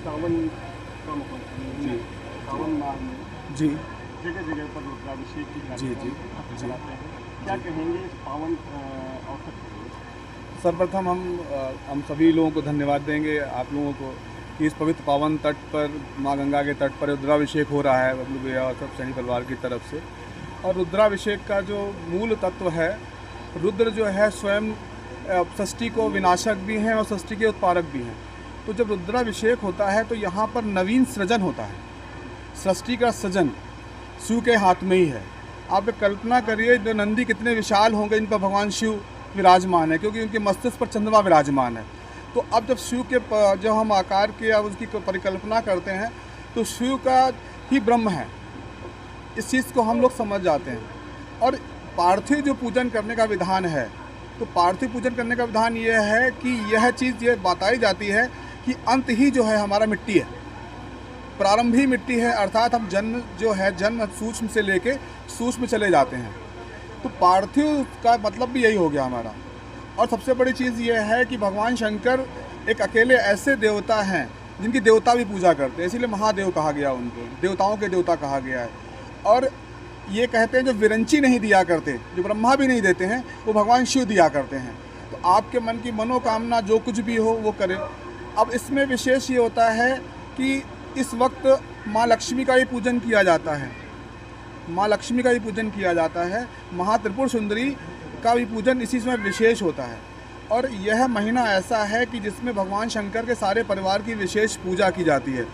सावन का जी सावन माह में जी जगह जगह पर रुद्राभिषेक की जी कार्यक्रम जी चलाते हैं। क्या कहेंगे इस पावन अवसर पर? सर्वप्रथम हम सभी लोगों को धन्यवाद देंगे आप लोगों को कि इस पवित्र पावन तट पर माँ गंगा के तट पर रुद्राभिषेक हो रहा है बबलू भैया और सब सैनी परिवार की तरफ से। और रुद्राभिषेक का जो मूल तत्व है, रुद्र जो है स्वयं सृष्टि को विनाशक भी हैं और सृष्टि के उत्पादक भी हैं। तो जब रुद्राभिषेक होता है तो यहाँ पर नवीन सृजन होता है। सृष्टि का सृजन शिव के हाथ में ही है। आप कल्पना करिए जो नंदी कितने विशाल होंगे, इन पर भगवान शिव विराजमान है क्योंकि उनके मस्तिष्क पर चंद्रमा विराजमान है। तो अब जब शिव के जब हम आकार की या उसकी परिकल्पना करते हैं तो शिव का ही ब्रह्म है, इस चीज़ को हम लोग समझ जाते हैं। और पार्थिव जो पूजन करने का विधान है, तो पार्थिव पूजन करने का विधान ये है कि यह चीज़ ये बताई जाती है कि अंत ही जो है हमारा मिट्टी है, प्रारंभ ही मिट्टी है। अर्थात हम जन्म जो है जन्म सूक्ष्म से लेके सूक्ष्म चले जाते हैं। तो पार्थिव का मतलब भी यही हो गया हमारा। और सबसे बड़ी चीज़ ये है कि भगवान शंकर एक अकेले ऐसे देवता हैं जिनकी देवता भी पूजा करते हैं, इसीलिए महादेव कहा गया उनको, देवताओं के देवता कहा गया है। और ये कहते हैं जो विरंची नहीं दिया करते, जो ब्रह्मा भी नहीं देते हैं, वो भगवान शिव दिया करते हैं। तो आपके मन की मनोकामना जो कुछ भी हो वो करें। अब इसमें विशेष ये होता है कि इस वक्त माँ लक्ष्मी का ही पूजन किया जाता है, माँ लक्ष्मी का भी पूजन किया जाता है, महात्रिपुर सुंदरी का भी पूजन इसी समय विशेष होता है। और यह महीना ऐसा है कि जिसमें भगवान शंकर के सारे परिवार की विशेष पूजा की जाती है।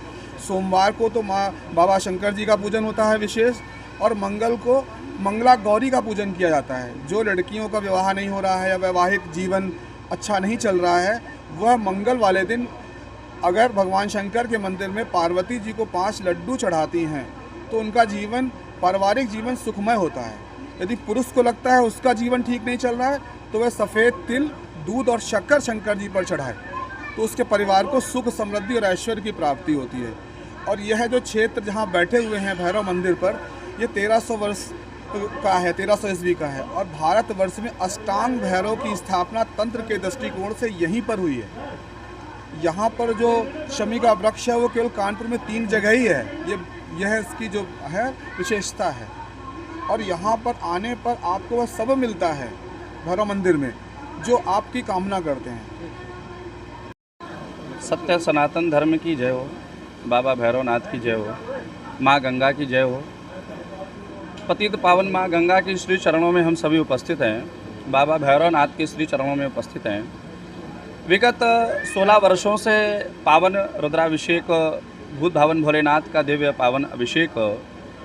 सोमवार को तो माँ बाबा शंकर जी का पूजन होता है विशेष, और मंगल को मंगला गौरी का पूजन किया जाता है। जो लड़कियों का विवाह नहीं हो रहा है या वैवाहिक जीवन अच्छा नहीं चल रहा है, वह मंगल वाले दिन अगर भगवान शंकर के मंदिर में पार्वती जी को 5 लड्डू चढ़ाती हैं तो उनका जीवन, पारिवारिक जीवन सुखमय होता है। यदि पुरुष को लगता है उसका जीवन ठीक नहीं चल रहा है तो वह सफ़ेद तिल, दूध और शक्कर शंकर जी पर चढ़ाए तो उसके परिवार को सुख, समृद्धि और ऐश्वर्य की प्राप्ति होती है। और यह जो क्षेत्र जहाँ बैठे हुए हैं भैरव मंदिर पर, ये 1300 वर्ष का है, 1300 ईस्वी का है। और भारतवर्ष में अष्टांग भैरव की स्थापना तंत्र के दृष्टिकोण से यहीं पर हुई है। यहाँ पर जो शमी का वृक्ष है वो केवल कानपुर में 3 जगह ही है। यह इसकी जो है विशेषता है। और यहाँ पर आने पर आपको वह सब मिलता है भैरव मंदिर में जो आपकी कामना करते हैं। सत्य सनातन धर्म की जय हो, बाबा भैरवनाथ की जय हो, माँ गंगा की जय हो। पतित पावन माँ गंगा के श्री चरणों में हम सभी उपस्थित हैं, बाबा भैरवनाथ के श्री चरणों में उपस्थित हैं। विगत 16 वर्षों से पावन रुद्राभिषेक, भूत भावन भोलेनाथ का दिव्य पावन अभिषेक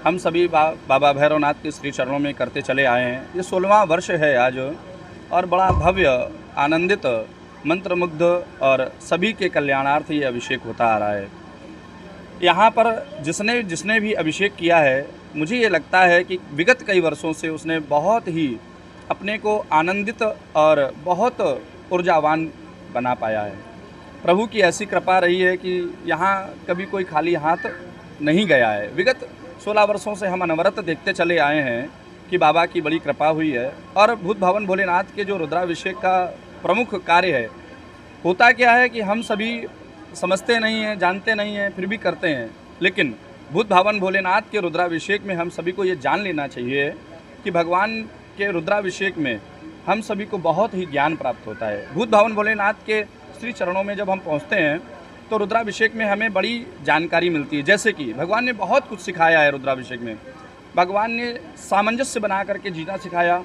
हम सभी बाबा भैरवनाथ के श्री चरणों में करते चले आए हैं। ये 16वां वर्ष है आज, और बड़ा भव्य, आनंदित, मंत्रमुग्ध और सभी के कल्याणार्थ ये अभिषेक होता आ रहा है। यहाँ पर जिसने भी अभिषेक किया है, मुझे ये लगता है कि विगत कई वर्षों से उसने बहुत ही अपने को आनंदित और बहुत ऊर्जावान बना पाया है। प्रभु की ऐसी कृपा रही है कि यहाँ कभी कोई खाली हाथ नहीं गया है। विगत 16 वर्षों से हम अनवरत देखते चले आए हैं कि बाबा की बड़ी कृपा हुई है। और भूत भावन भोलेनाथ के जो रुद्राभिषेक का प्रमुख कार्य है, होता क्या है कि हम सभी समझते नहीं हैं, जानते नहीं हैं, फिर भी करते हैं। लेकिन भूत भावन भोलेनाथ के रुद्राभिषेक में हम सभी को ये जान लेना चाहिए कि भगवान के रुद्राभिषेक में हम सभी को बहुत ही ज्ञान प्राप्त होता है। भूत भावन भोलेनाथ के श्री चरणों में जब हम पहुँचते हैं तो रुद्राभिषेक में हमें बड़ी जानकारी मिलती है। जैसे कि भगवान ने बहुत कुछ सिखाया है रुद्राभिषेक में। भगवान ने सामंजस्य बना करके जीना सिखाया,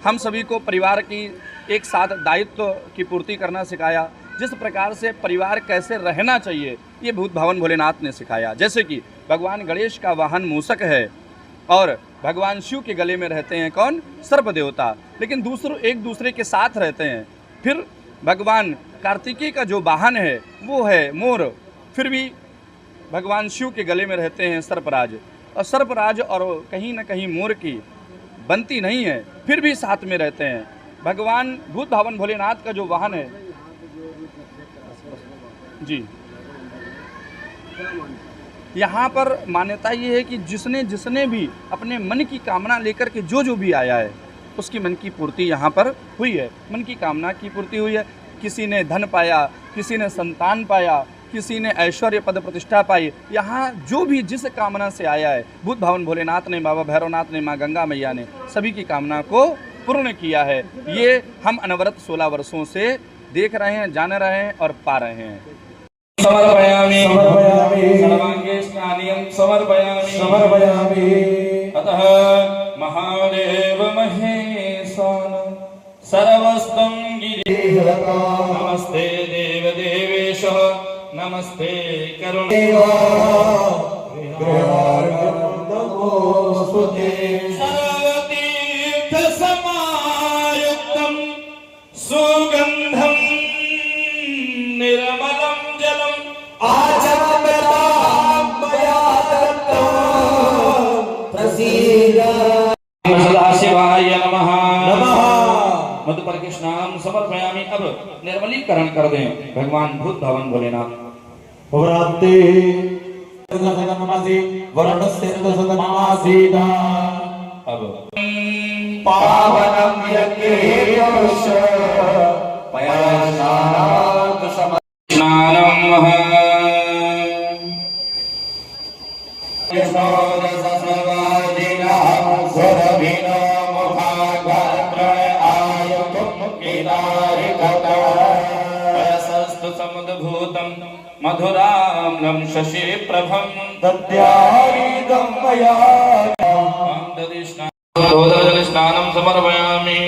हम सभी को परिवार की एक साथ दायित्व की पूर्ति करना सिखाया। जिस प्रकार से परिवार कैसे रहना चाहिए, ये भूत भावन भोलेनाथ ने सिखाया। जैसे कि भगवान गणेश का वाहन मूषक है और भगवान शिव के गले में रहते हैं कौन? सर्प देवता, लेकिन एक दूसरे के साथ रहते हैं। फिर भगवान कार्तिकेय का जो वाहन है वो है मोर, फिर भी भगवान शिव के गले में रहते हैं सर्पराज। और सर्पराज और कहीं ना कहीं मोर की बनती नहीं है, फिर भी साथ में रहते हैं। भगवान भूत भावन भोलेनाथ का जो वाहन है जी, यहाँ पर मान्यता ये है कि जिसने भी अपने मन की कामना लेकर के जो भी आया है उसकी मन की पूर्ति यहाँ पर हुई है। मन की कामना की पूर्ति हुई है। किसी ने धन पाया, किसी ने संतान पाया, किसी ने ऐश्वर्य पद प्रतिष्ठा पाई। यहाँ जो भी जिस कामना से आया है, बुद्ध भवन भोलेनाथ ने, बाबा भैरवनाथ ने, माँ गंगा मैया ने सभी की कामना को पूर्ण किया है। ये हम अनवरत 16 वर्षों से देख रहे हैं, जान रहे हैं और पा रहे हैं। समर्पयामि सर्वांगे स्नानियं समर्पयामि अतः महादेव महेशान सर्वस्तं गिरिधर नमस्ते देव देवेश नमस्ते करुणेव सर्वतीर्थ समायुक्तं सुगंधं निर्मलं जलम् सदाशिवाय नमः मधु पर के स्नान समर्पयामि। अब निर्मलीकरण कर दें भगवान बुद्ध भवन भोलेनाथ। अब पावनम मधुराम्लं शशि प्रभं दद्यारीदं मया दधि स्नानं समर्पयामि।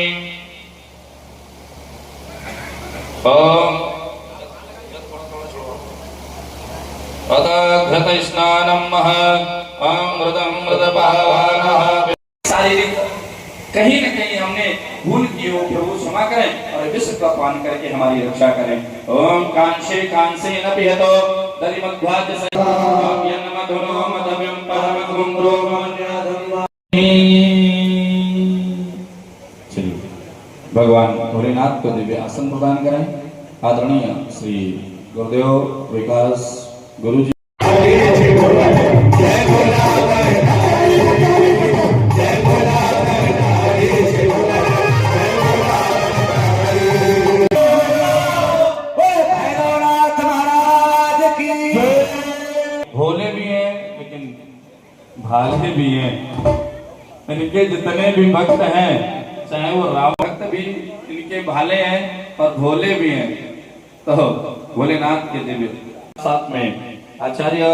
ओम अतः स्नानं मृदपावनः। शारीरिक कहीं न कहीं हमने भूल की हो, प्रभु क्षमा करें और विश्व का पान करके हमारी रक्षा करें। ओम कांशे कांसे न पिहतो दरिमध्वाज ओम यन्मधुरो मधव्यं परमगुंद्रो भगवान भोलेनाथ को दिव्य आसन प्रदान करें। आदरणीय श्री गुरुदेव विकास गुरु जी भोले भी हैं लेकिन भाले भी हैं। इनके जितने भी भक्त हैं, चाहे वो राम भक्त भी इनके भाले हैं और भोले भी हैं। तो भोलेनाथ के दिव्य साथ में आचार्य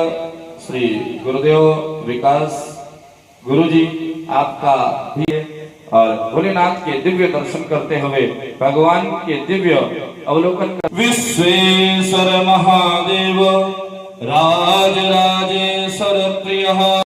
श्री गुरुदेव विकास गुरु जी आपका भी है और भोलेनाथ के दिव्य दर्शन करते हुए भगवान के दिव्य अवलोकन। विश्वेश्वर महादेव राज राजेश्वर प्रिय